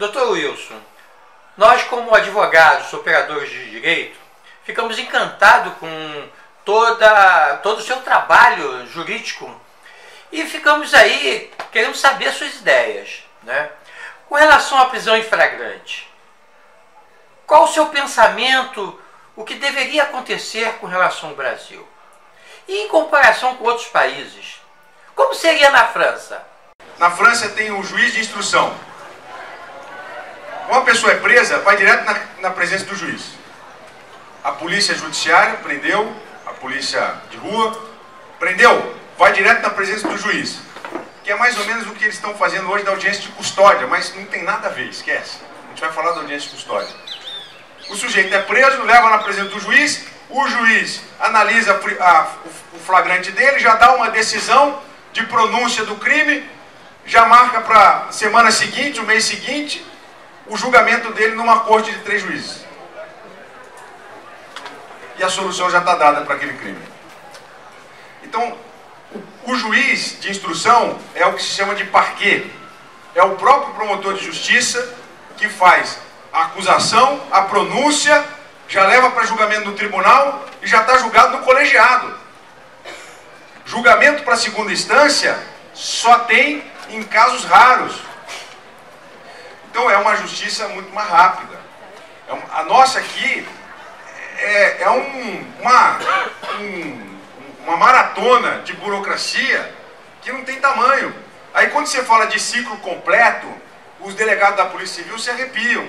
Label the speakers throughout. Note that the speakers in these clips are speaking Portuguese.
Speaker 1: Doutor Wilson, nós como advogados, operadores de direito, ficamos encantados com todo o seu trabalho jurídico e ficamos aí querendo saber suas ideias, né? Com relação à prisão em flagrante, qual o seu pensamento, o que deveria acontecer com relação ao Brasil? E em comparação com outros países, como seria na França?
Speaker 2: Na França tem um juiz de instrução. Uma pessoa é presa, vai direto na presença do juiz. A polícia judiciária prendeu, a polícia de rua prendeu, vai direto na presença do juiz. Que é mais ou menos o que eles estão fazendo hoje da audiência de custódia, mas não tem nada a ver, esquece. A gente vai falar da audiência de custódia. O sujeito é preso, leva na presença do juiz, o juiz analisa o flagrante dele, já dá uma decisão de pronúncia do crime, já marca para a semana seguinte, o mês seguinte, o julgamento dele numa corte de 3 juízes. E a solução já está dada para aquele crime. Então, o juiz de instrução é o que se chama de parquet. É o próprio promotor de justiça que faz a acusação, a pronúncia, já leva para julgamento no tribunal e já está julgado no colegiado. Julgamento para segunda instância só tem em casos raros. Então é uma justiça muito mais rápida. A nossa aqui é uma maratona de burocracia que não tem tamanho. Aí quando você fala de ciclo completo, os delegados da Polícia Civil se arrepiam.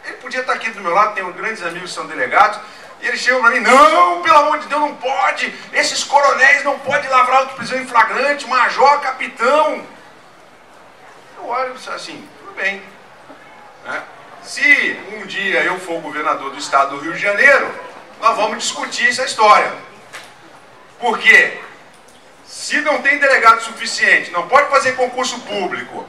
Speaker 2: Ele podia estar aqui do meu lado, tenho grandes amigos que são delegados, e eles chegam para mim, não, pelo amor de Deus, não pode, esses coronéis não podem lavrar de prisão em flagrante, major, capitão. Eu olho assim, tudo bem. Né? Se um dia eu for governador do estado do Rio de Janeiro, nós vamos discutir essa história. Por quê? Se não tem delegado suficiente, não pode fazer concurso público,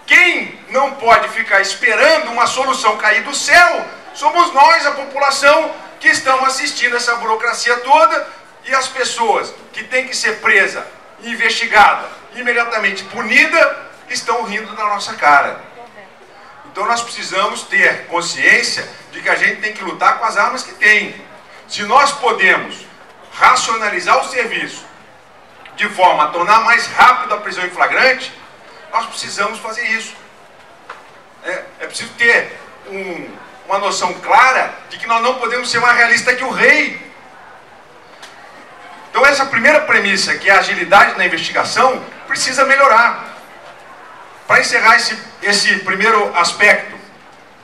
Speaker 2: quem não pode ficar esperando uma solução cair do céu, somos nós, a população, que estamos assistindo essa burocracia toda, e as pessoas que têm que ser presa, investigada, imediatamente punida, estão rindo na nossa cara. Então nós precisamos ter consciência de que a gente tem que lutar com as armas que tem. Se nós podemos racionalizar o serviço de forma a tornar mais rápido a prisão em flagrante, nós precisamos fazer isso. É preciso ter uma noção clara de que nós não podemos ser mais realistas que o rei. Então essa primeira premissa, que é a agilidade na investigação, precisa melhorar. Para encerrar esse primeiro aspecto,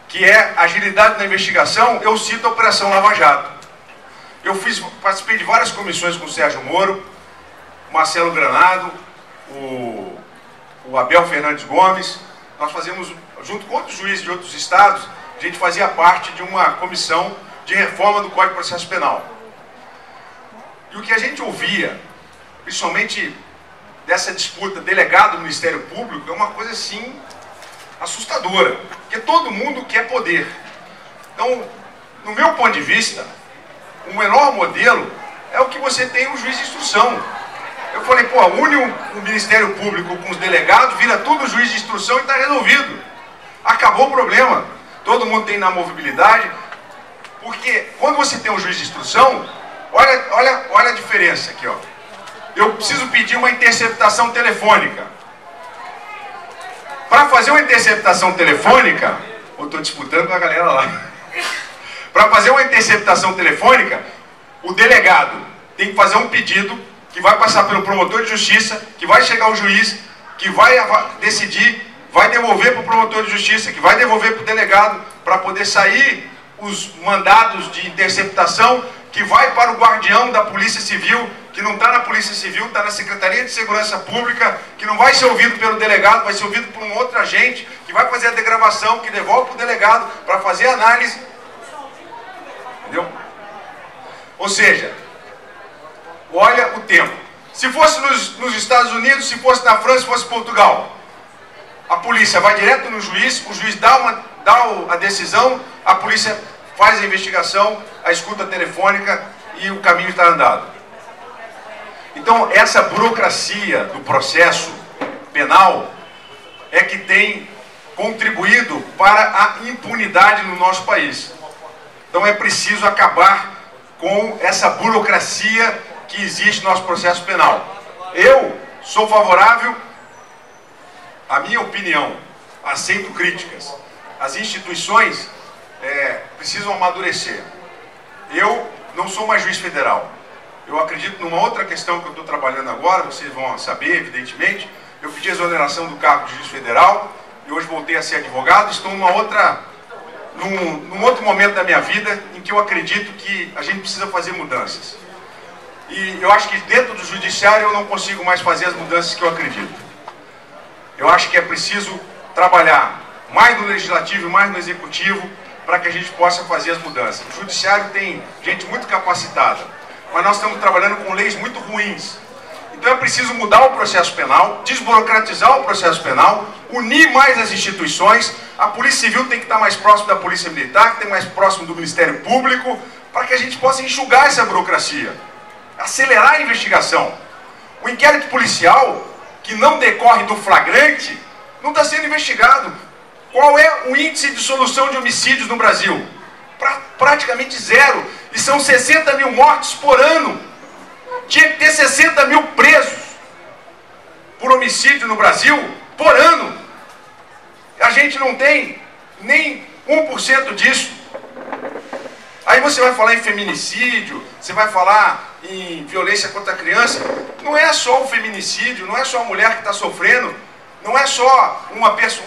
Speaker 2: que é agilidade na investigação, eu cito a Operação Lava Jato. Eu participei de várias comissões com o Sérgio Moro, o Marcelo Granado, o Abel Fernandes Gomes. Nós fazíamos, junto com outros juízes de outros estados, a gente fazia parte de uma comissão de reforma do Código de Processo Penal. E o que a gente ouvia, principalmente dessa disputa delegado do Ministério Público, é uma coisa assim assustadora, porque todo mundo quer poder. Então, no meu ponto de vista, o melhor modelo é o que você tem no juiz de instrução. Eu falei, pô, une o Ministério Público com os delegados, vira tudo juiz de instrução e está resolvido. Acabou o problema. Todo mundo tem inamovibilidade, porque quando você tem um juiz de instrução, olha a diferença aqui, ó. Eu preciso pedir uma interceptação telefônica. Para fazer uma interceptação telefônica, eu estou disputando com a galera lá. Para fazer uma interceptação telefônica, o delegado tem que fazer um pedido que vai passar pelo promotor de justiça, que vai chegar ao juiz, que vai decidir, vai devolver para o promotor de justiça, que vai devolver para o delegado, para poder sair os mandados de interceptação, que vai para o guardião da Polícia Civil, que não está na Polícia Civil, está na Secretaria de Segurança Pública, que não vai ser ouvido pelo delegado, vai ser ouvido por um outro agente, que vai fazer a degravação, que devolve para o delegado para fazer a análise. Entendeu? Ou seja, olha o tempo. Se fosse nos Estados Unidos, se fosse na França, se fosse Portugal, a polícia vai direto no juiz, o juiz dá a decisão, a polícia faz a investigação, a escuta telefônica e o caminho está andado. Então, essa burocracia do processo penal é que tem contribuído para a impunidade no nosso país. Então é preciso acabar com essa burocracia que existe no nosso processo penal. Eu sou favorável, a minha opinião, aceito críticas. As instituições precisam amadurecer. Eu não sou mais juiz federal. Eu acredito numa outra questão que eu estou trabalhando agora, vocês vão saber, evidentemente. Eu pedi exoneração do cargo de juiz federal e hoje voltei a ser advogado. Estou num outro momento da minha vida em que eu acredito que a gente precisa fazer mudanças. E eu acho que dentro do judiciário eu não consigo mais fazer as mudanças que eu acredito. Eu acho que é preciso trabalhar mais no legislativo e mais no executivo para que a gente possa fazer as mudanças. O judiciário tem gente muito capacitada, mas nós estamos trabalhando com leis muito ruins. Então é preciso mudar o processo penal, desburocratizar o processo penal, unir mais as instituições. A Polícia Civil tem que estar mais próximo da Polícia Militar, que tem mais próximo do Ministério Público, para que a gente possa enxugar essa burocracia, acelerar a investigação. O inquérito policial, que não decorre do flagrante, não está sendo investigado. Qual é o índice de solução de homicídios no Brasil? Praticamente zero. E são 60 mil mortes por ano. Tinha que ter 60 mil presos por homicídio no Brasil por ano. A gente não tem nem 1% disso. Aí você vai falar em feminicídio, você vai falar em violência contra a criança. Não é só o feminicídio, não é só a mulher que está sofrendo, não é só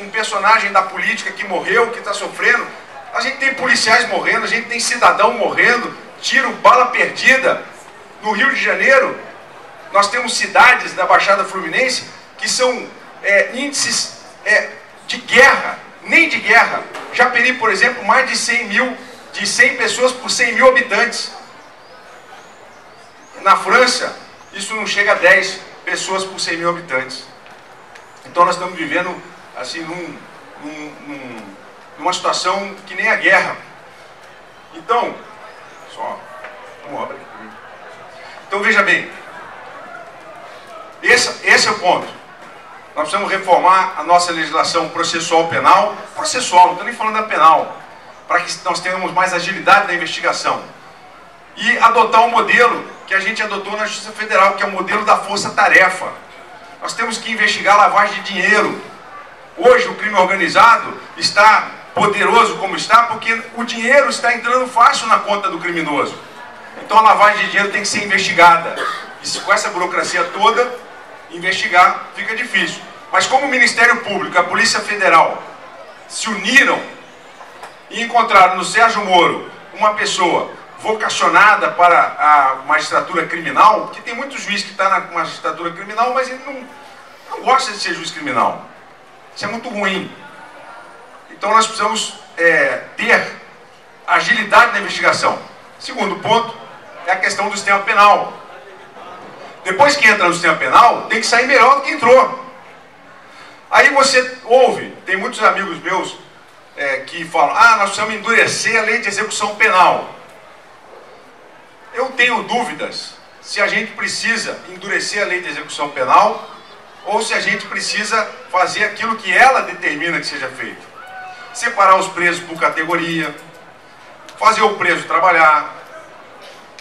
Speaker 2: um personagem da política que morreu, que está sofrendo. A gente tem policiais morrendo, a gente tem cidadão morrendo, tiro, bala perdida. No Rio de Janeiro, nós temos cidades da Baixada Fluminense que são índices de guerra, nem de guerra. Japeri, por exemplo, mais de 100 pessoas por 100 mil habitantes. Na França, isso não chega a 10 pessoas por 100 mil habitantes. Então nós estamos vivendo assim, numa situação que nem a guerra. Então, então veja bem, esse é o ponto. Nós precisamos reformar a nossa legislação processual penal, não estou nem falando da penal, para que nós tenhamos mais agilidade na investigação. E adotar um modelo que a gente adotou na Justiça Federal, que é o modelo da força-tarefa. Nós temos que investigar lavagem de dinheiro. Hoje o crime organizado está poderoso como está, porque o dinheiro está entrando fácil na conta do criminoso. Então a lavagem de dinheiro tem que ser investigada. E com essa burocracia toda, investigar fica difícil. Mas como o Ministério Público e a Polícia Federal se uniram e encontraram no Sérgio Moro uma pessoa vocacionada para a magistratura criminal, porque tem muito juiz que está na magistratura criminal, mas ele não gosta de ser juiz criminal. Isso é muito ruim. Então nós precisamos ter agilidade na investigação. Segundo ponto é a questão do sistema penal. Depois que entra no sistema penal, tem que sair melhor do que entrou. Aí você ouve, tem muitos amigos meus que falam, nós precisamos endurecer a lei de execução penal. Eu tenho dúvidas se a gente precisa endurecer a lei de execução penal ou se a gente precisa fazer aquilo que ela determina que seja feito. Separar os presos por categoria, fazer o preso trabalhar.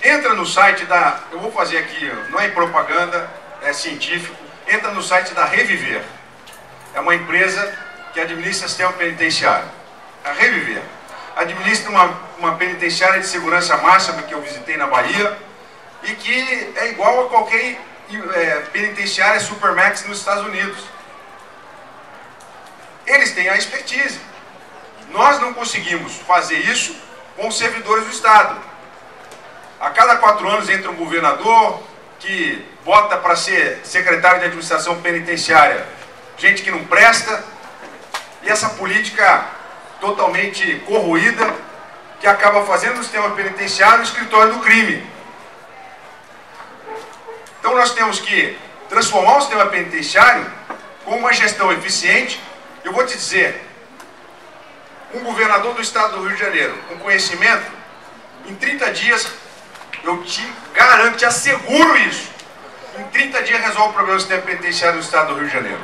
Speaker 2: Entra no site eu vou fazer aqui, não é propaganda, é científico, entra no site da Reviver. É uma empresa que administra sistema penitenciário. A Reviver administra uma penitenciária de segurança máxima que eu visitei na Bahia e que é igual a qualquer penitenciária Supermax nos Estados Unidos. Eles têm a expertise. Nós não conseguimos fazer isso com os servidores do Estado. A cada 4 anos entra um governador que bota para ser secretário de administração penitenciária gente que não presta, e essa política totalmente corroída que acaba fazendo do sistema penitenciário o escritório do crime. Então nós temos que transformar o sistema penitenciário com uma gestão eficiente. Eu vou te dizer, um governador do estado do Rio de Janeiro, com conhecimento, em 30 dias, eu te garanto, te asseguro isso, em 30 dias resolve o problema do sistema penitenciário do estado do Rio de Janeiro.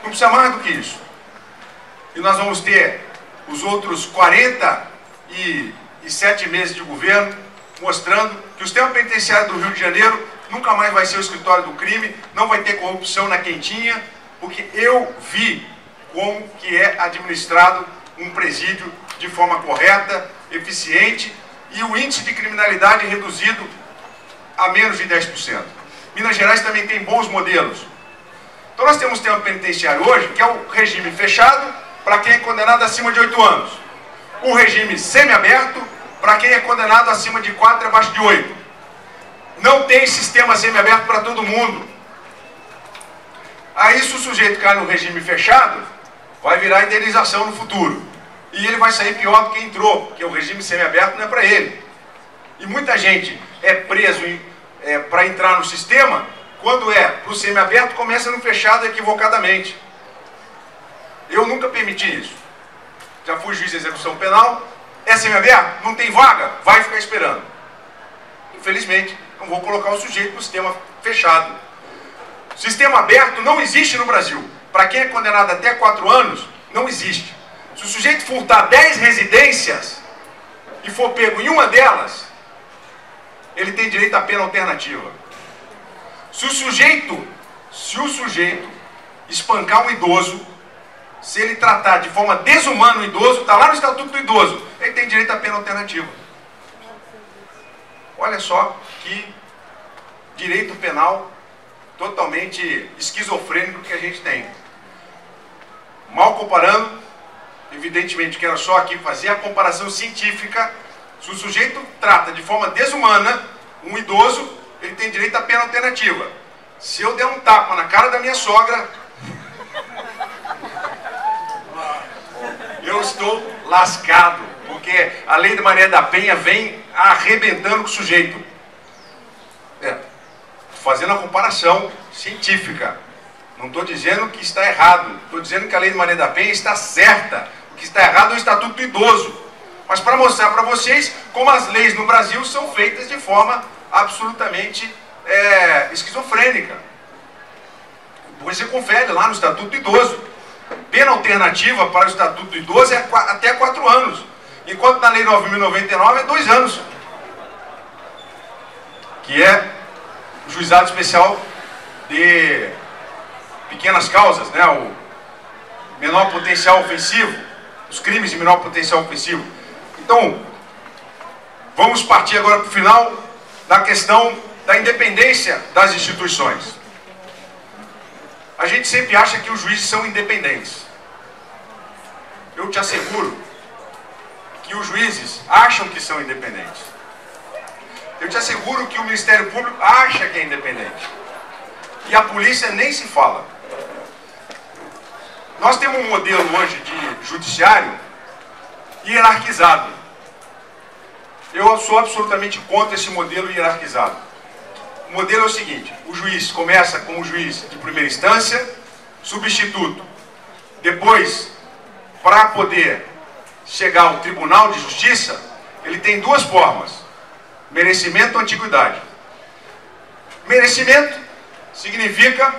Speaker 2: Não precisa mais do que isso. e nós vamos ter os outros 47 meses de governo, mostrando que o sistema penitenciário do Rio de Janeiro nunca mais vai ser o escritório do crime, não vai ter corrupção na quentinha, porque eu vi como que é administrado um presídio de forma correta, eficiente, e o índice de criminalidade reduzido a menos de 10%. Minas Gerais também tem bons modelos. Então nós temos um sistema penitenciário hoje, que é o regime fechado para quem é condenado acima de 8 anos. O regime semiaberto para quem é condenado acima de 4 e abaixo de 8. Não tem sistema semiaberto para todo mundo. Aí se o sujeito cai no regime fechado, vai virar indenização no futuro. E ele vai sair pior do que entrou, porque o regime semiaberto não é para ele. E muita gente é preso para entrar no sistema, quando é para o semiaberto, começa no fechado equivocadamente. Eu nunca permiti isso. Já fui juiz de execução penal, é semiaberto, não tem vaga, vai ficar esperando. Infelizmente, não vou colocar o sujeito no sistema fechado. Sistema aberto não existe no Brasil. Para quem é condenado até 4 anos, não existe. Se o sujeito furtar 10 residências e for pego em uma delas, ele tem direito à pena alternativa. Se o sujeito espancar um idoso, se ele tratar de forma desumana o idoso, está lá no Estatuto do Idoso, ele tem direito à pena alternativa. Olha só que direito penal totalmente esquizofrênico que a gente tem. Mal comparando, evidentemente que era só aqui fazer a comparação científica. Se o sujeito trata de forma desumana um idoso, ele tem direito à pena alternativa. Se eu der um tapa na cara da minha sogra, eu estou lascado, porque a lei de Maria da Penha vem arrebentando com o sujeito. Fazendo a comparação científica. Não estou dizendo que está errado, estou dizendo que a lei de Maria da Penha está certa. O que está errado é o Estatuto do Idoso. Mas para mostrar para vocês como as leis no Brasil são feitas de forma absolutamente esquizofrênica. Depois você confere lá no Estatuto do Idoso. Pena alternativa para o Estatuto do Idoso é até 4 anos. Enquanto na Lei 9.099 é 2 anos. Que é o Juizado Especial de Pequenas Causas, né? O menor potencial ofensivo. Os crimes de menor potencial ofensivo. Então, vamos partir agora para o final da questão da independência das instituições. A gente sempre acha que os juízes são independentes. Eu te asseguro que os juízes acham que são independentes. Eu te asseguro que o Ministério Público acha que é independente. E a polícia nem se fala. Nós temos um modelo hoje de judiciário hierarquizado. Eu sou absolutamente contra esse modelo hierarquizado. O modelo é o seguinte: o juiz começa como juiz de primeira instância, substituto. Depois, para poder chegar ao Tribunal de Justiça, ele tem 2 formas: merecimento ou antiguidade. Merecimento significa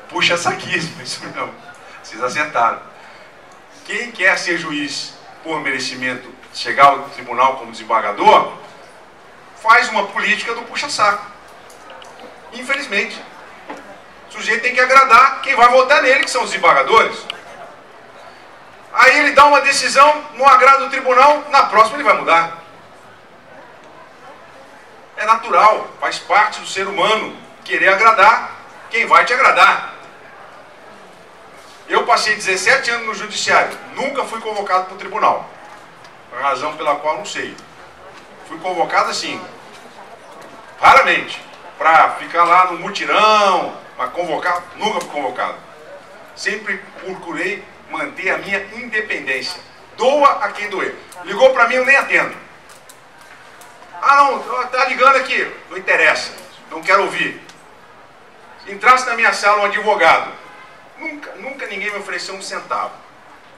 Speaker 2: puxa saquismo, isso mesmo. Vocês acertaram. Quem quer ser juiz por merecimento, chegar ao tribunal como desembargador, faz uma política do puxa-saco. Infelizmente. O sujeito tem que agradar quem vai votar nele, que são os desembargadores. Aí ele dá uma decisão, não agrada o tribunal, na próxima ele vai mudar. É natural, faz parte do ser humano querer agradar quem vai te agradar. Eu passei 17 anos no judiciário, nunca fui convocado para o tribunal. A razão pela qual não sei. Fui convocado assim, raramente, para ficar lá no mutirão, para convocar, nunca fui convocado. Sempre procurei manter a minha independência. Doa a quem doer. Ligou para mim, eu nem atendo. Ah não, tá ligando aqui. Não interessa, não quero ouvir. Entrasse na minha sala um advogado, nunca ninguém me ofereceu um centavo.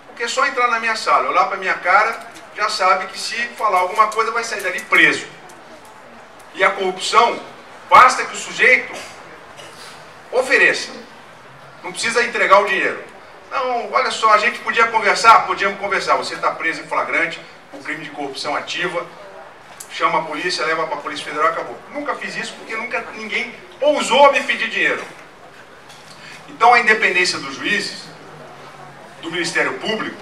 Speaker 2: Porque é só entrar na minha sala, olhar para minha cara, já sabe que se falar alguma coisa vai sair dali preso. E a corrupção, basta que o sujeito ofereça. Não precisa entregar o dinheiro. Não, olha só, a gente podia conversar? Podíamos conversar. Você está preso em flagrante por crime de corrupção ativa, chama a polícia, leva para a Polícia Federal, acabou. Nunca fiz isso porque ninguém ousou a me pedir dinheiro. Então a independência dos juízes, do Ministério Público,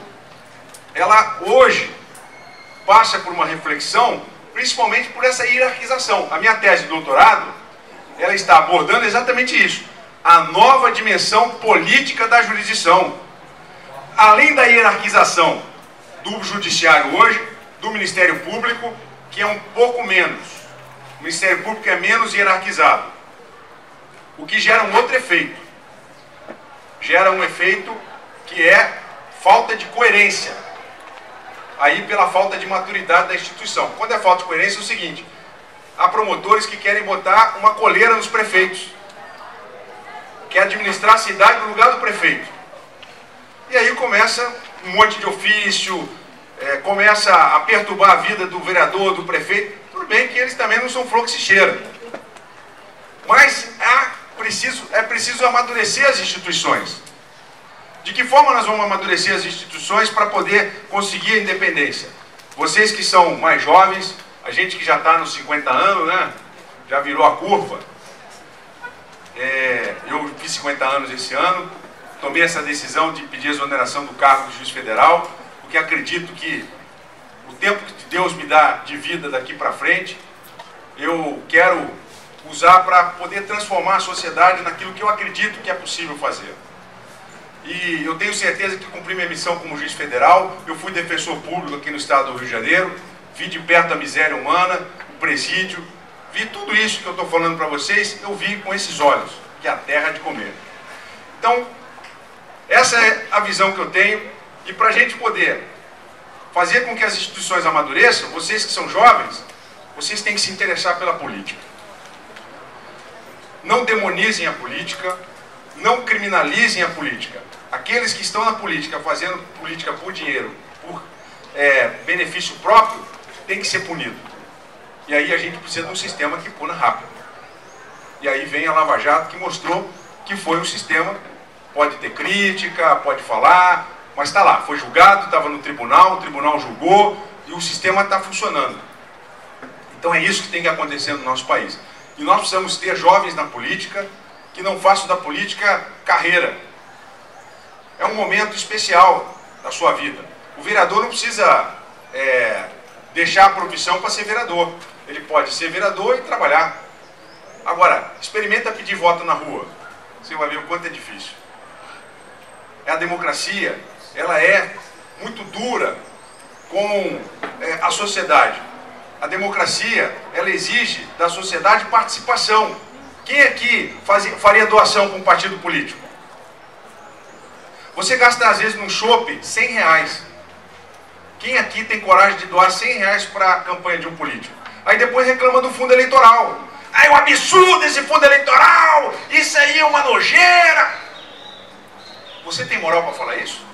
Speaker 2: ela hoje passa por uma reflexão, principalmente por essa hierarquização. A minha tese de doutorado, ela está abordando exatamente isso, a nova dimensão política da jurisdição. Além da hierarquização do judiciário hoje, do Ministério Público, que é um pouco menos. O Ministério Público é menos hierarquizado. O que gera um outro efeito. Gera um efeito que é falta de coerência. Aí pela falta de maturidade da instituição. Quando é falta de coerência é o seguinte, há promotores que querem botar uma coleira nos prefeitos. Quer administrar a cidade no lugar do prefeito. E aí começa um monte de ofício, começa a perturbar a vida do vereador, do prefeito. Tudo bem que eles também não são flor que se cheira. Mas é preciso amadurecer as instituições. De que forma nós vamos amadurecer as instituições para poder conseguir a independência? Vocês que são mais jovens, a gente que já está nos 50 anos, né? Já virou a curva. Eu fiz 50 anos esse ano, tomei essa decisão de pedir exoneração do cargo de juiz federal, porque acredito que o tempo que Deus me dá de vida daqui para frente, eu quero usar para poder transformar a sociedade naquilo que eu acredito que é possível fazer. E eu tenho certeza que cumpri minha missão como juiz federal. Eu fui defensor público aqui no estado do Rio de Janeiro, vi de perto a miséria humana, o presídio, vi tudo isso que eu estou falando para vocês, eu vi com esses olhos, que é a terra de comer. Então, essa é a visão que eu tenho, e para a gente poder fazer com que as instituições amadureçam, vocês que são jovens, vocês têm que se interessar pela política. Não demonizem a política, não criminalizem a política. Aqueles que estão na política, fazendo política por dinheiro, por benefício próprio, tem que ser punido. E aí a gente precisa de um sistema que puna rápido. E aí vem a Lava Jato, que mostrou que foi um sistema, pode ter crítica, pode falar, mas está lá, foi julgado, estava no tribunal, o tribunal julgou e o sistema está funcionando. Então é isso que tem que acontecer no nosso país. E nós precisamos ter jovens na política que não façam da política carreira. É um momento especial da sua vida. O vereador não precisa deixar a profissão para ser vereador. Ele pode ser vereador e trabalhar. Agora, experimenta pedir voto na rua. Você vai ver o quanto é difícil. A democracia, ela é muito dura com a sociedade. A democracia, ela exige da sociedade participação. Quem aqui faria doação para um partido político? Você gasta às vezes num chopp R$100. Quem aqui tem coragem de doar R$100 para a campanha de um político? Aí depois reclama do fundo eleitoral. É um absurdo esse fundo eleitoral, isso aí é uma nojeira. Você tem moral para falar isso?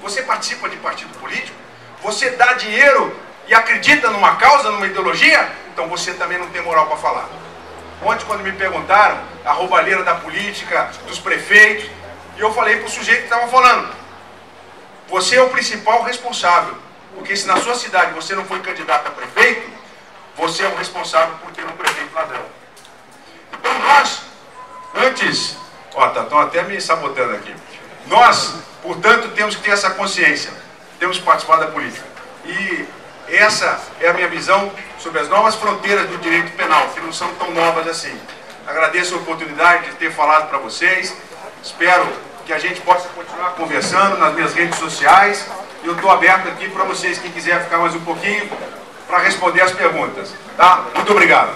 Speaker 2: Você participa de partido político? Você dá dinheiro e acredita numa causa, numa ideologia? Então você também não tem moral para falar. Ontem, quando me perguntaram a roubalheira da política, dos prefeitos, e eu falei para o sujeito que estava falando, você é o principal responsável, porque se na sua cidade você não foi candidato a prefeito, você é o responsável por ter um prefeito ladrão. Então nós, antes, estão até me sabotando aqui, nós, portanto, temos que ter essa consciência, temos que participar da política. E essa é a minha visão sobre as novas fronteiras do direito penal, que não são tão novas assim. Agradeço a oportunidade de ter falado para vocês, espero que a gente possa continuar conversando nas minhas redes sociais, e eu estou aberto aqui para vocês, quem quiser ficar mais um pouquinho, para responder as perguntas. Tá? Muito obrigado.